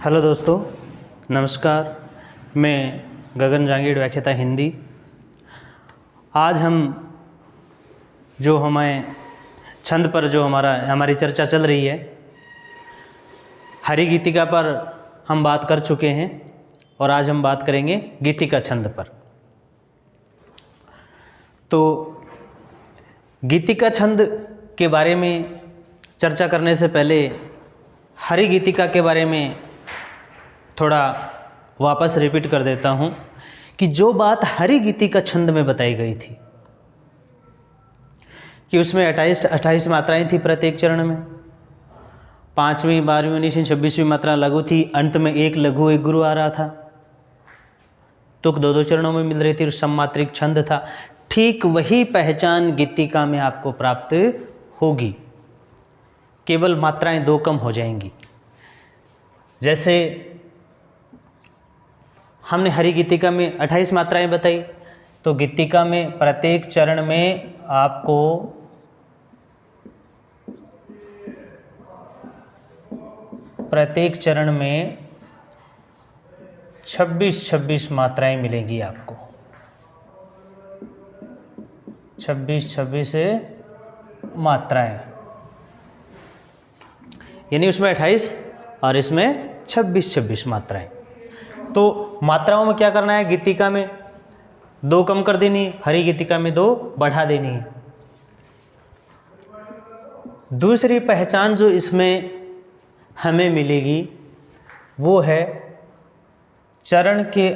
Hello दोस्तों, नमस्कार। मैं गगन जांगीड़, व्याख्याता हिंदी। आज हम जो हमें छंद पर जो हमारी चर्चा चल रही है, हरि गीतिका पर हम बात कर चुके हैं और आज हम बात करेंगे गीतिका छंद पर। तो गीतिका छंद के बारे में चर्चा करने से पहले हरि गीतिका के बारे में थोड़ा वापस रिपीट कर देता हूँ कि जो बात हरि गीतिका छंद में बताई गई थी कि उसमें 28 मात्राएं थी प्रत्येक चरण में। 5वीं 12वीं 19वीं 26वीं मात्रा लघु थी, अंत में एक लघु एक गुरु आ रहा था। तुक दो चरणों में मिल रही थी, सममात्रिक छंद था। ठीक वही पहचान गीतिका में आपको प्राप्त होगी, केवल मात्राएं 2 कम हो जाएंगी। जैसे हमने हरि गीतिका में 28 मात्राएं बताई, तो गीतिका में प्रत्येक चरण में आपको प्रत्येक चरण में 26 मात्राएं मिलेंगी आपको। 26 मात्राएं, यानी उसमें 28 और इसमें 26 मात्राएं। तो मात्राओं में क्या करना है? गीतिका में 2 कम कर देनी, हरि गीतिका में 2 बढ़ा देनी है। दूसरी पहचान जो इसमें हमें मिलेगी वो है चरण के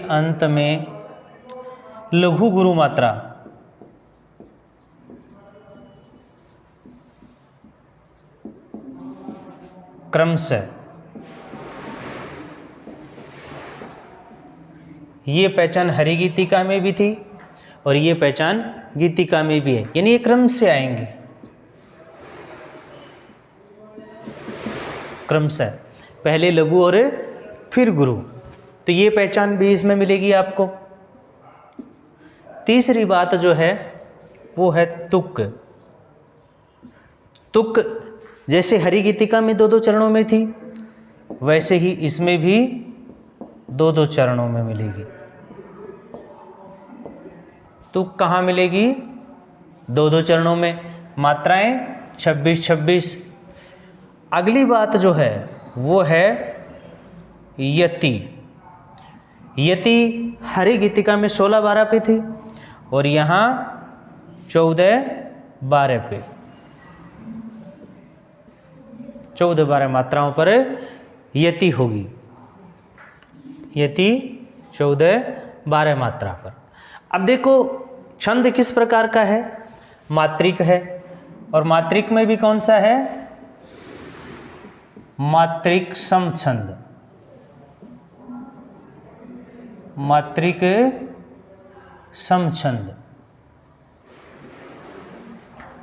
अंत में लघु गुरु मात्रा क्रमशः। ये पहचान हरि गीतिका में भी थी और ये पहचान गीतिका में भी है, यानी ये क्रम से आएंगे, क्रमशः, पहले लघु और फिर गुरु। तो ये पहचान भी इसमें मिलेगी आपको। तीसरी बात जो है वो है तुक। तुक जैसे हरि गीतिका में 2 चरणों में थी, वैसे ही इसमें भी 2 चरणों में मिलेगी। तुक कहाँ मिलेगी? 2 चरणों में, मात्राएं 26। अगली बात जो है वो है यति। यति हरि गीतिका में 16-12 पे थी और यहाँ 14-12 पे, 14-12 मात्राओं पर यति होगी। यति 14-12 मात्रा पर। अब देखो छंद किस प्रकार का है? मात्रिक है, और मात्रिक में भी कौन सा है? मात्रिक समछंद। मात्रिक समछंद,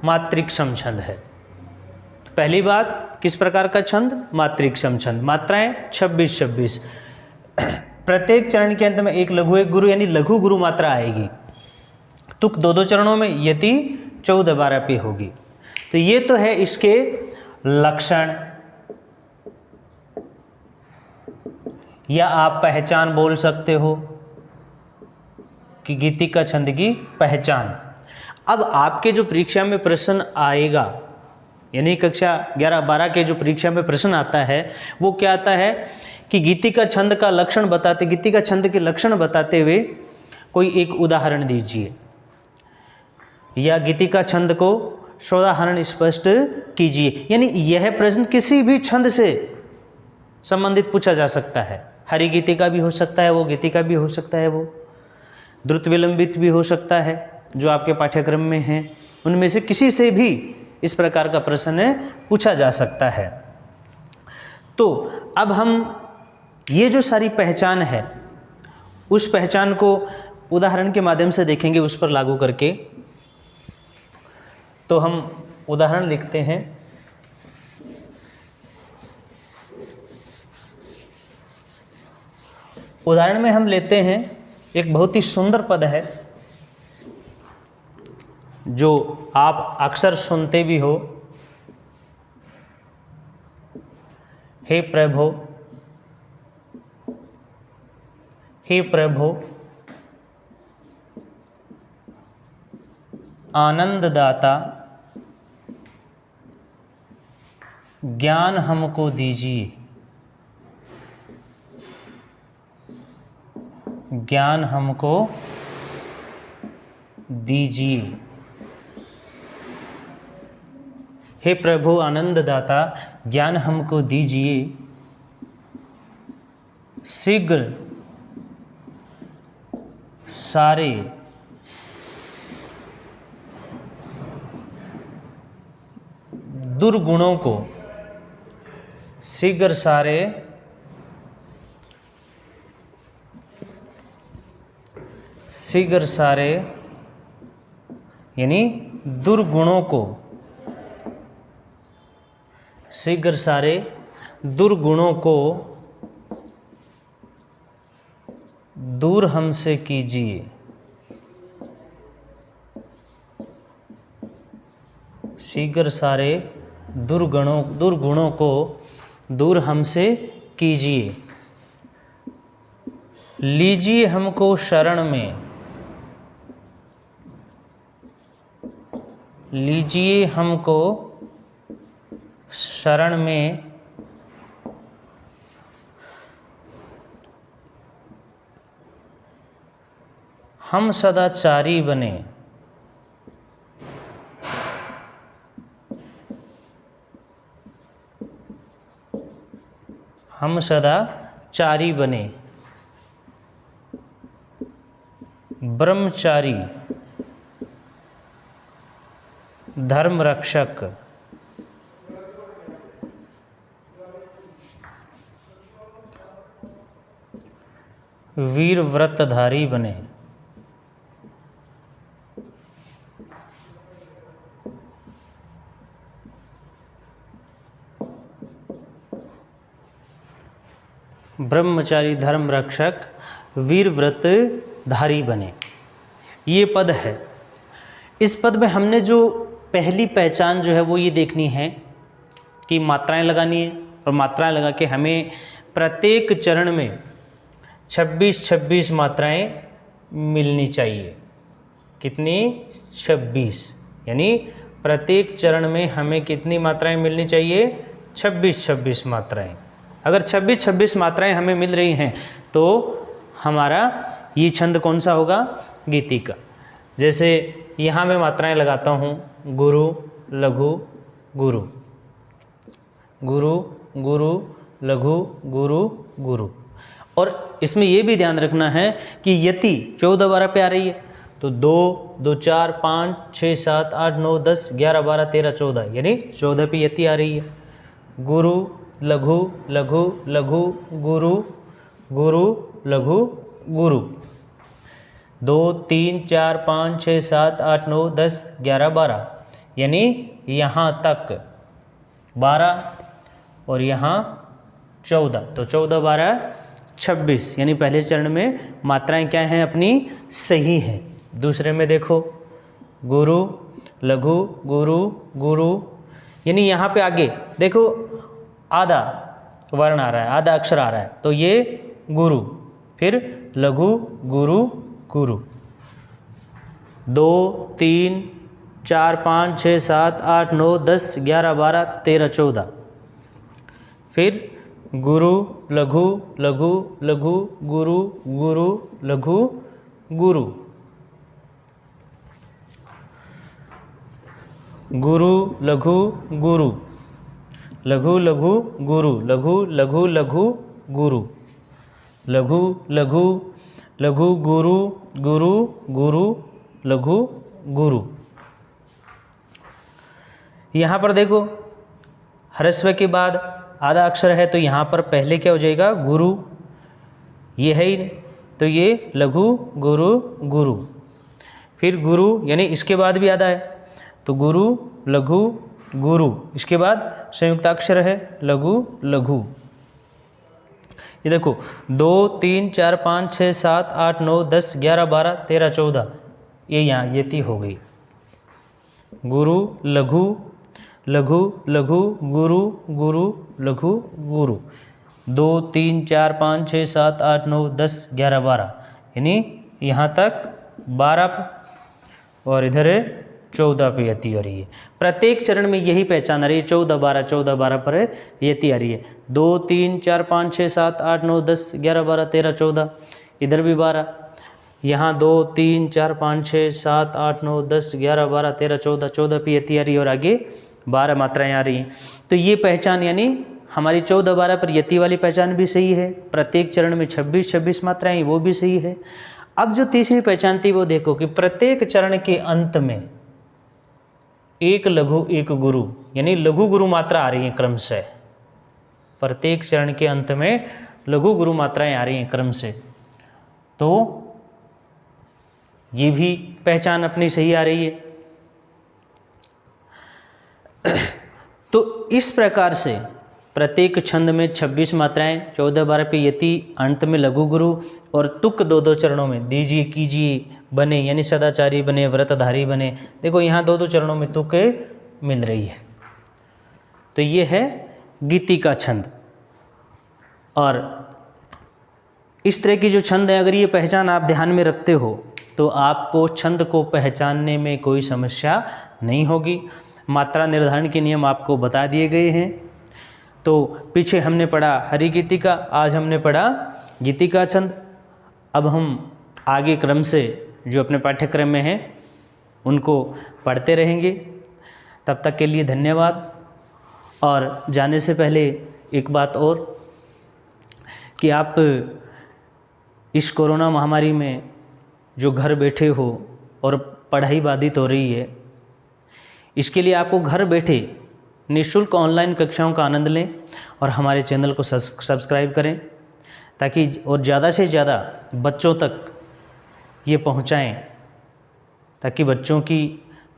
मात्रिक समछंद है। तो पहली बात, किस प्रकार का छंद? मात्रिक समछंद। मात्राएं 26। प्रत्येक चरण के अंत में एक लघु एक गुरु, यानी लघु गुरु मात्रा आएगी। तुक 2 चरणों में, यति 14-12 पे होगी। तो ये तो है इसके लक्षण, या आप पहचान बोल सकते हो कि गीतिका छंद की पहचान। अब आपके जो परीक्षा में प्रश्न आएगा, यानी कक्षा 11-12 के जो परीक्षा में प्रश्न आता है, वो क्या आता है कि गीतिका छंद का लक्षण बताते, गीतिका छंद के लक्षण बताते हुए कोई एक उदाहरण दीजिए, या गीतिका छंद को सोदाहरण स्पष्ट कीजिए। यानी यह प्रश्न किसी भी छंद से संबंधित पूछा जा सकता है। हरि गीतिका भी हो सकता है वो, गीतिका भी हो सकता है वो, द्रुत विलंबित भी हो सकता है जो आपके पाठ्यक्रम में हैं। उनमें से किसी से भी इस प्रकार का प्रश्न पूछा जा सकता है। तो अब हम ये जो सारी पहचान है, उस पहचान को उदाहरण के माध्यम से देखेंगे, उस पर लागू करके। तो हम उदाहरण लिखते हैं। उदाहरण में हम लेते हैं, एक बहुत ही सुंदर पद है, जो आप अक्सर सुनते भी हो, हे प्रभु, हे प्रभु, आनंददाता, ज्ञान हमको दीजिए, ज्ञान हमको दीजिए। हे प्रभु आनंददाता, ज्ञान हमको दीजिए, शीघ्र सारे दुर्गुणों को, शीघ्र सारे यानी दुर्गुणों को, शीघ्र सारे दुर्गुणों को दूर हमसे कीजिए, शीघ्र सारे दुर्गुणों को दूर हमसे कीजिए। लीजिए हमको शरण में, लीजिए हमको शरण में, हम सदाचारी बने, हम सदाचारी बने, ब्रह्मचारी, धर्म रक्षक, वीर व्रतधारी बने। ब्रह्मचारी, धर्म रक्षक, वीर व्रतधारी बने। ये पद है। इस पद में हमने जो पहली पहचान जो है वो ये देखनी है कि मात्राएं लगानी है, और मात्राएं लगा के हमें प्रत्येक चरण में 26-26 मात्राएं मिलनी चाहिए। कितनी? 26। यानी प्रत्येक चरण में हमें कितनी मात्राएं मिलनी चाहिए? 26-26 मात्राएं। अगर 26-26 मात्राएं हमें मिल रही हैं तो हमारा ये छंद कौन सा होगा? गीति का। जैसे यहाँ मैं मात्राएं लगाता हूँ, गुरु, लघु, गुरु, गुरु, गुरु, लघु, गुरु, गुरु। और इसमें ये भी ध्यान रखना है कि यति 14 12 पे आ रही है, तो 2 2 4 5 6 7 8 9 10 11 12 13 14, यानी 14 पे यति आ रही है। गुरु, लघु, लघु, लघु, गुरु, गुरु, लघु, गुरु। 2 3 4 5 6 7 8 9 10 11 12, यानी यहाँ तक 12 और यहाँ 14, तो 14 12 26, यानी पहले चरण में मात्राएं क्या हैं अपनी? सही हैं। दूसरे में देखो, गुरु, लघु, गुरु, गुरु, यानी यहाँ पे आगे देखो आधा वर्ण आ रहा है, आधा अक्षर आ रहा है, तो ये गुरु, फिर लघु, गुरु, गुरु। 2 3 4 5 6 7 8 9 10 11 12 13 14, फिर गुरु, लघु, लघु, लघु, गुरु, गुरु, लघु, गुरु, गुरु, लघु, गुरु, लघु, लघु, गुरु, लघु, लघु, लघु, गुरु, लघु, लघु, लघु, गुरु, गुरु, गुरु, लघु, गुरु। यहाँ पर देखो ह्रस्व के बाद आधा अक्षर है, तो यहाँ पर पहले क्या हो जाएगा? गुरु, ये है ही नहीं, तो ये लघु, गुरु, गुरु। फिर गुरु, यानी इसके बाद भी आधा है, तो गुरु, लघु, गुरु, इसके बाद संयुक्त अक्षर है लघु, लघु। ये देखो 2 3 4 5 6 7 8 9 10 11 12 13 14, ये यहाँ यति हो गई। गुरु लघु लघु लघु गुरु गुरु लघु गुरु। 2 3 4 5 6 7 8 9 10 11 12, यानी यहाँ तक 12 और इधर 14 पे यति आ रही है। प्रत्येक चरण में यही पहचान आ रही है, 14 12 14 12 पर यति आ रही है। 2 3 4 5 6 7 8 9 10 11 12 13 14, इधर भी 12, यहाँ 2 3 4 5 6 7 8 9 10 11 12 13 14, 14 पे यति आ रही है और आगे 12 मात्राएं आ रही हैं। तो ये पहचान यानी हमारी 14 12 पर यति वाली पहचान भी सही है। प्रत्येक चरण में 26 26 मात्राएं, वो भी सही है। अब जो तीसरी पहचान थी वो देखो कि प्रत्येक चरण के अंत में एक लघु एक गुरु, यानी लघु गुरु मात्रा आ रही है क्रम से। प्रत्येक चरण के अंत में लघु गुरु मात्राएं आ रही हैं क्रम से, तो ये भी पहचान अपनी सही आ रही है। तो इस प्रकार से प्रत्येक छंद में 26 मात्राएं, 14 12 पे यति, अंत में लघु गुरु और तुक 2 चरणों में दीजिए कीजिए बने, यानी सदाचारी बने, व्रतधारी बने। देखो यहाँ 2 चरणों में तुक मिल रही है। तो ये है गीति का छंद। और इस तरह की जो छंद है, अगर ये पहचान आप ध्यान में रखते हो तो आपको छंद को पहचानने में कोई समस्या नहीं होगी। मात्रा निर्धारण के नियम आपको बता दिए गए हैं। तो पीछे हमने पढ़ा हरि गीति का, आज हमने पढ़ा गीति का छंद। अब हम आगे क्रम से जो अपने पाठ्यक्रम में हैं उनको पढ़ते रहेंगे। तब तक के लिए धन्यवाद। और जाने से पहले एक बात और कि आप इस कोरोना महामारी में जो घर बैठे हो और पढ़ाई बाधित हो रही है, इसके लिए आपको घर बैठे निःशुल्क ऑनलाइन कक्षाओं का आनंद लें और हमारे चैनल को सब्सक्राइब करें, ताकि और ज़्यादा से ज़्यादा बच्चों तक ये पहुँचाएं, ताकि बच्चों की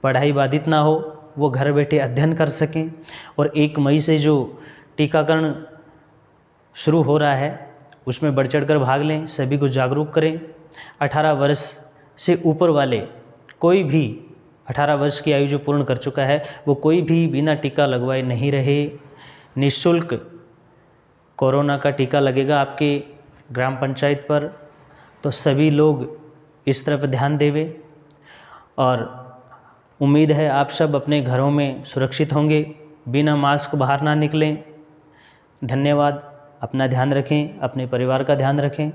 पढ़ाई बाधित ना हो, वो घर बैठे अध्ययन कर सकें। और 1 मई से जो टीकाकरण शुरू हो रहा है उसमें बढ़ चढ़कर भाग लें, सभी को जागरूक करें। 18 वर्ष से ऊपर वाले कोई भी, 18 वर्ष की आयु जो पूर्ण कर चुका है वो कोई भी बिना टीका लगवाए नहीं रहे। निःशुल्क कोरोना का टीका लगेगा आपके ग्राम पंचायत पर, तो सभी लोग इस तरफ ध्यान देवें। और उम्मीद है आप सब अपने घरों में सुरक्षित होंगे, बिना मास्क बाहर ना निकलें। धन्यवाद। अपना ध्यान रखें, अपने परिवार का ध्यान रखें।